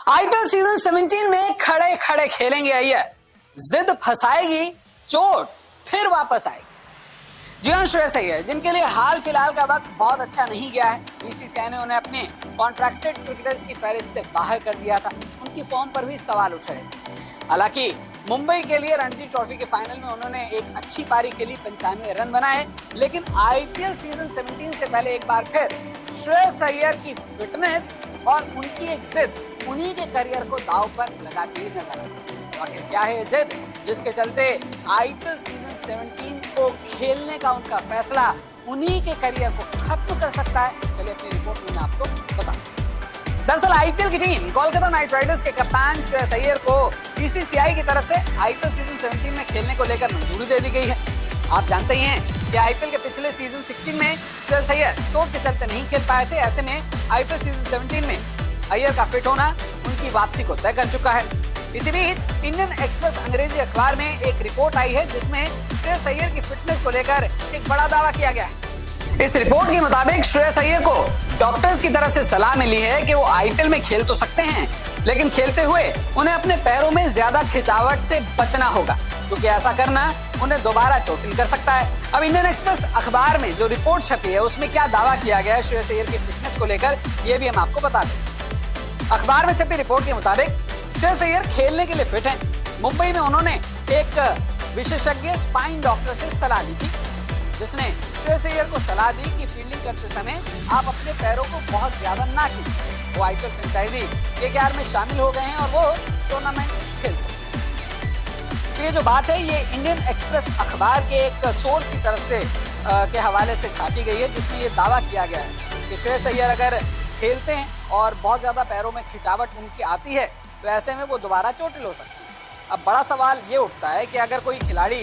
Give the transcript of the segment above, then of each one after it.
IPL season 17 में खड़े खड़े खेलेंगे अय्यर, जिद फंसाएगी, चोट फिर वापस आएगी। जी हाँ, श्रेयस अय्यर जिनके लिए हाल फिलहाल का वक्त बहुत अच्छा नहीं गया है, बीसीसीआई ने उन्हें अपने कॉन्ट्रैक्टेड क्रिकेटर्स की फहरिस्त से बाहर कर दिया था। उनकी फॉर्म पर भी सवाल उठ रहे थे। हालांकि मुंबई के लिए रणजी ट्रॉफी के फाइनल में उन्होंने एक अच्छी पारी खेली, 95 रन बनाए, लेकिन आईपीएल सीजन 17 से पहले एक बार फिर श्रेयस अय्यर की फिटनेस और उनकी एक जिद उन्हीं के करियर को दांव पर लगाती हुई नजर आ रही है। तो आखिर क्या है जिद जिसके चलते आईपीएल सीजन 17 को खेलने का उनका फैसला उन्हीं के करियर को खत्म कर सकता है? चलिए अपनी रिपोर्ट में मैं आपको बताता हूं। दरअसल आईपीएल की टीम कोलकाता नाइट राइडर्स के कप्तान श्रेयस अय्यर को बीसीसीआई की तरफ से आईपीएल सीजन 17 में खेलने को लेकर मंजूरी दे दी गई है। आप जानते ही हैं कि आईपीएल के पिछले सीजन 16 में श्रेयस अय्यर चोट के चलते नहीं खेल पाए थे। ऐसे में आईपीएल सीजन 17 में अय्यर का फिट होना उनकी वापसी को तय कर चुका है। इसी बीच इंडियन एक्सप्रेस अंग्रेजी अखबार में एक रिपोर्ट आई है जिसमें श्रेयस अय्यर की फिटनेस को लेकर एक बड़ा दावा किया गया है। इस रिपोर्ट के मुताबिक श्रेयस अय्यर को डॉक्टर्स की तरफ से सलाह मिली है कि वो आईपीएल में खेल तो सकते हैं, लेकिन खेलते हुए उन्हें अपने पैरों में ज्यादा खिंचावट से बचना होगा, क्योंकि ऐसा करना उन्हें दोबारा चोटिल कर सकता है। अब इंडियन एक्सप्रेस अखबार में जो रिपोर्ट छपी है उसमें क्या दावा किया गया है श्रेयस अय्यर की फिटनेस को लेकर, ये भी हम आपको बता दें। अखबार में छपी रिपोर्ट के मुताबिक श्रेयस अय्यर खेलने के लिए फिट हैं। मुंबई में उन्होंने एक विशेषज्ञ स्पाइन डॉक्टर से सलाह ली थी, जिसने श्रेयस अय्यर को सलाह दी कि फील्डिंग करते समय आप अपने पैरों को बहुत ज्यादा ना खींचें। वो आईपीएल फ्रेंचाइजी केकेआर में शामिल हो गए हैं और वो टूर्नामेंट खेल सकते हैं। तो ये जो बात है ये इंडियन एक्सप्रेस अखबार के एक सोर्स की तरफ से के हवाले से छापी गई है, जिसमें ये दावा किया गया है कि श्रेयस अय्यर अगर खेलते हैं और बहुत ज्यादा पैरों में खिंचावट उनकी आती है तो ऐसे में वो दोबारा चोटिल हो सकती है। अब बड़ा सवाल ये उठता है कि अगर कोई खिलाड़ी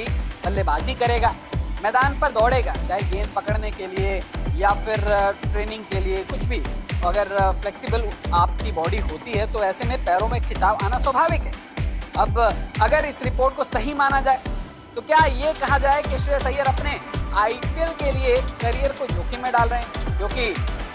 बल्लेबाजी करेगा, मैदान पर दौड़ेगा, चाहे गेंद पकड़ने के लिए या फिर ट्रेनिंग के लिए, कुछ भी, अगर फ्लेक्सिबल आपकी बॉडी होती है तो ऐसे में पैरों में खिंचाव आना स्वाभाविक है। अब अगर इस रिपोर्ट को सही माना जाए तो क्या ये कहा जाए कि श्रेयस अय्यर अपने आईपीएल के लिए करियर को जोखिम में डाल रहे हैं? क्योंकि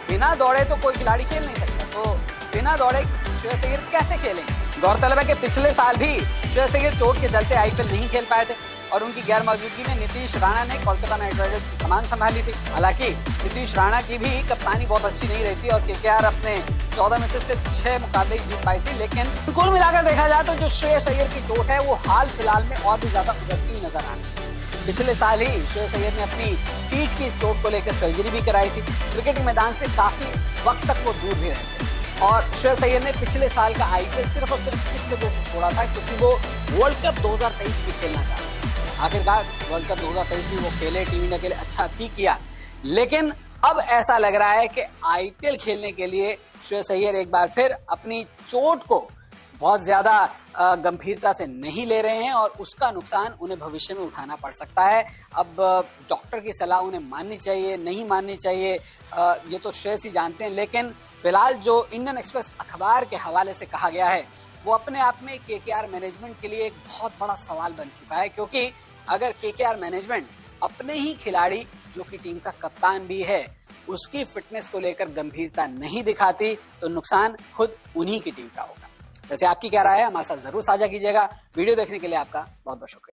बिना दौड़े तो कोई खिलाड़ी खेल नहीं सकता, तो बिना दौड़े श्रेयस अय्यर कैसे खेलेंगे? गौरतलब है कि पिछले साल भी श्रेयस अय्यर चोट के चलते आईपीएल नहीं खेल पाए थे और उनकी गैर मौजूदगी में नीतीश राणा ने कोलकाता नाइट राइडर्स की कमान संभाली थी। हालांकि नीतीश राणा की भी कप्तानी बहुत अच्छी नहीं रही थी और केकेआर अपने 14 में से सिर्फ 6 मुकाबले जीत पाई थी। लेकिन कुल मिलाकर देखा जाए तो जो श्रेयस अय्यर की चोट है वो हाल फिलहाल में और भी ज्यादा उभरती हुई नजर आ रही है। पिछले साल ही श्रेयस अय्यर ने अपनी पीठ की इस चोट को लेकर सर्जरी भी कराई थी। क्रिकेट मैदान से काफी वक्त तक वो दूर भी रहे थे और श्रेयस अय्यर ने पिछले साल का आईपीएल सिर्फ और सिर्फ इस वजह से छोड़ा था क्योंकि वो वर्ल्ड कप 2023 भी खेलना चाहते थे। आखिरकार वर्ल्ड कप 2023 में वो खेले, टीम इंडिया के लिए अच्छा भी किया, लेकिन अब ऐसा लग रहा है कि आईपीएल खेलने के लिए श्रेयस अय्यर एक बार फिर अपनी चोट को बहुत ज्यादा गंभीरता से नहीं ले रहे हैं और उसका नुकसान उन्हें भविष्य में उठाना पड़ सकता है। अब डॉक्टर की सलाह उन्हें माननी चाहिए, नहीं माननी चाहिए, ये तो श्रेयस ही जानते हैं, लेकिन फिलहाल जो इंडियन एक्सप्रेस अखबार के हवाले से कहा गया है वो अपने आप में केकेआर मैनेजमेंट के लिए एक बहुत बड़ा सवाल बन चुका है। क्योंकि अगर केकेआर मैनेजमेंट अपने ही खिलाड़ी जो कि टीम का कप्तान भी है उसकी फिटनेस को लेकर गंभीरता नहीं दिखाती तो नुकसान खुद उन्हीं की टीम का होगा। वैसे आपकी क्या राय है, हमारे साथ जरूर साझा कीजिएगा। वीडियो देखने के लिए आपका बहुत बहुत शुक्रिया।